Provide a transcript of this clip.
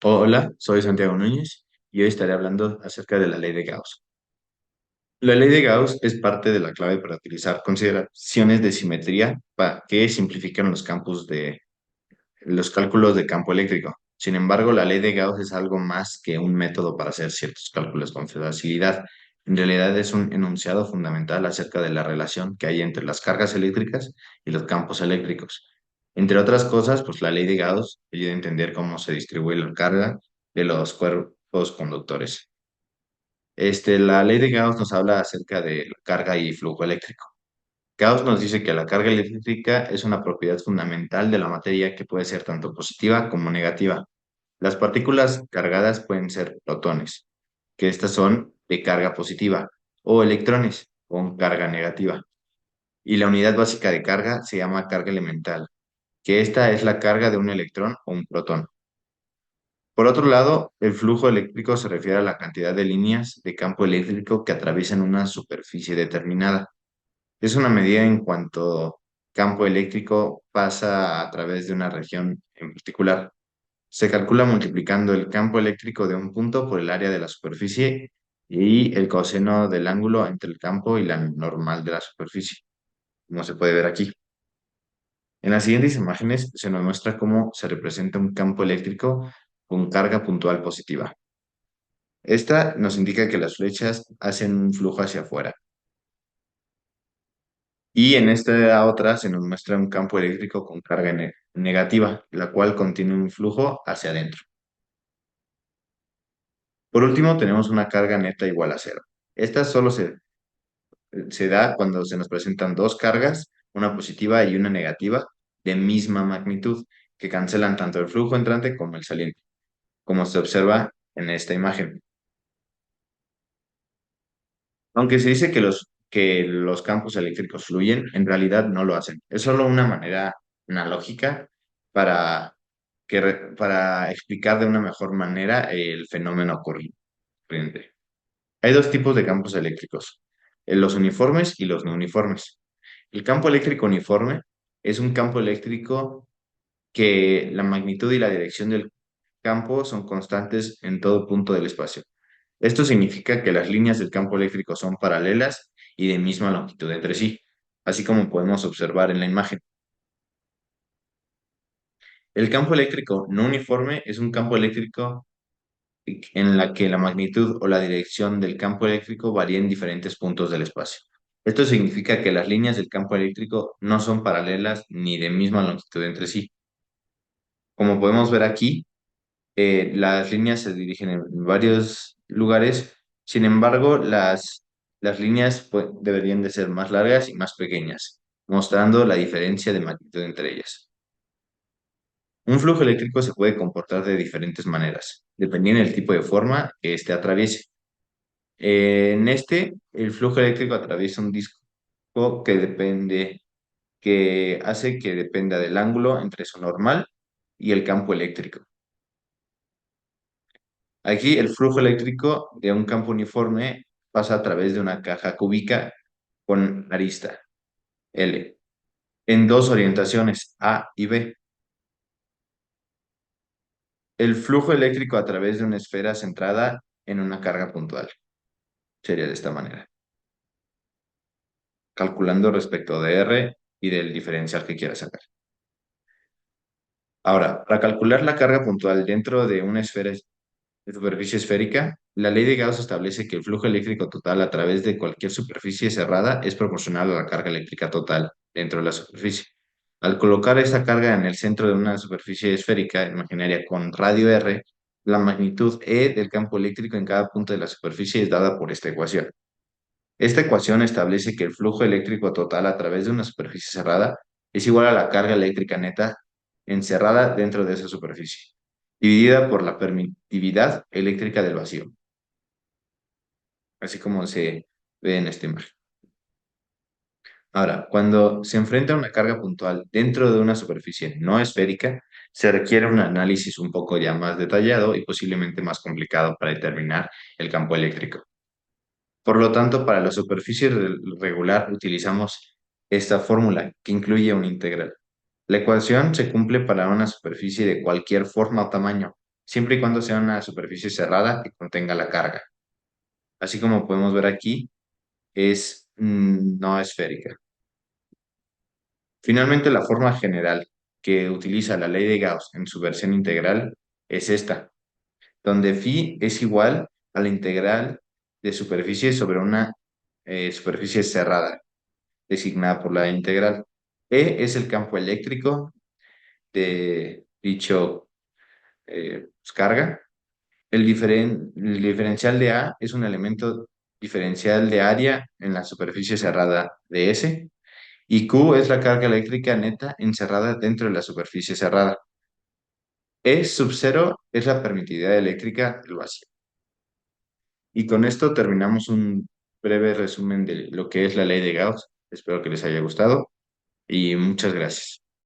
Hola, soy Santiago Núñez y hoy estaré hablando acerca de la ley de Gauss. La ley de Gauss es parte de la clave para utilizar consideraciones de simetría que simplifican los cálculos de campo eléctrico. Sin embargo, la ley de Gauss es algo más que un método para hacer ciertos cálculos con facilidad. En realidad es un enunciado fundamental acerca de la relación que hay entre las cargas eléctricas y los campos eléctricos. Entre otras cosas, pues la ley de Gauss ayuda a entender cómo se distribuye la carga de los cuerpos conductores. La ley de Gauss nos habla acerca de la carga y flujo eléctrico. Gauss nos dice que la carga eléctrica es una propiedad fundamental de la materia que puede ser tanto positiva como negativa. Las partículas cargadas pueden ser protones, que estas son de carga positiva, o electrones con carga negativa. Y la unidad básica de carga se llama carga elemental, que esta es la carga de un electrón o un protón. Por otro lado, el flujo eléctrico se refiere a la cantidad de líneas de campo eléctrico que atraviesan una superficie determinada. Es una medida en cuanto campo eléctrico pasa a través de una región en particular. Se calcula multiplicando el campo eléctrico de un punto por el área de la superficie y el coseno del ángulo entre el campo y la normal de la superficie, como se puede ver aquí. En las siguientes imágenes se nos muestra cómo se representa un campo eléctrico con carga puntual positiva. Esta nos indica que las flechas hacen un flujo hacia afuera. Y en esta otra se nos muestra un campo eléctrico con carga negativa, la cual contiene un flujo hacia adentro. Por último, tenemos una carga neta igual a cero. Esta solo se da cuando se nos presentan dos cargas, una positiva y una negativa, de misma magnitud, que cancelan tanto el flujo entrante como el saliente, como se observa en esta imagen. Aunque se dice que los campos eléctricos fluyen, en realidad no lo hacen. Es solo una manera analógica para, para explicar de una mejor manera el fenómeno corriente. Hay dos tipos de campos eléctricos, los uniformes y los no uniformes. El campo eléctrico uniforme es un campo eléctrico que la magnitud y la dirección del campo son constantes en todo punto del espacio. Esto significa que las líneas del campo eléctrico son paralelas y de misma longitud entre sí, así como podemos observar en la imagen. El campo eléctrico no uniforme es un campo eléctrico en la que la magnitud o la dirección del campo eléctrico varía en diferentes puntos del espacio. Esto significa que las líneas del campo eléctrico no son paralelas ni de misma longitud entre sí. Como podemos ver aquí, las líneas se dirigen en varios lugares, sin embargo, las líneas deberían de ser más largas y más pequeñas, mostrando la diferencia de magnitud entre ellas. Un flujo eléctrico se puede comportar de diferentes maneras, dependiendo del tipo de forma que éste atraviese. El flujo eléctrico atraviesa un disco que hace que dependa del ángulo entre su normal y el campo eléctrico. Aquí el flujo eléctrico de un campo uniforme pasa a través de una caja cúbica con arista L en dos orientaciones A y B. El flujo eléctrico a través de una esfera centrada en una carga puntual sería de esta manera, calculando respecto de R y del diferencial que quiera sacar. Ahora, para calcular la carga puntual dentro de una esfera de superficie esférica, la ley de Gauss establece que el flujo eléctrico total a través de cualquier superficie cerrada es proporcional a la carga eléctrica total dentro de la superficie. Al colocar esta carga en el centro de una superficie esférica imaginaria con radio R, la magnitud E del campo eléctrico en cada punto de la superficie es dada por esta ecuación. Esta ecuación establece que el flujo eléctrico total a través de una superficie cerrada es igual a la carga eléctrica neta encerrada dentro de esa superficie, dividida por la permitividad eléctrica del vacío, así como se ve en esta imagen. Ahora, cuando se enfrenta una carga puntual dentro de una superficie no esférica, se requiere un análisis un poco ya más detallado y posiblemente más complicado para determinar el campo eléctrico. Por lo tanto, para la superficie regular utilizamos esta fórmula que incluye una integral. La ecuación se cumple para una superficie de cualquier forma o tamaño, siempre y cuando sea una superficie cerrada y contenga la carga. Así como podemos ver aquí, es no esférica. Finalmente, la forma general que utiliza la ley de Gauss en su versión integral es esta, donde phi es igual a la integral de superficie sobre una superficie cerrada, designada por la integral. E es el campo eléctrico de dicho carga. El diferencial de A es un elemento diferencial de área en la superficie cerrada de S. Y Q es la carga eléctrica neta encerrada dentro de la superficie cerrada. E sub cero es la permitividad eléctrica del vacío. Y con esto terminamos un breve resumen de lo que es la ley de Gauss. Espero que les haya gustado y muchas gracias.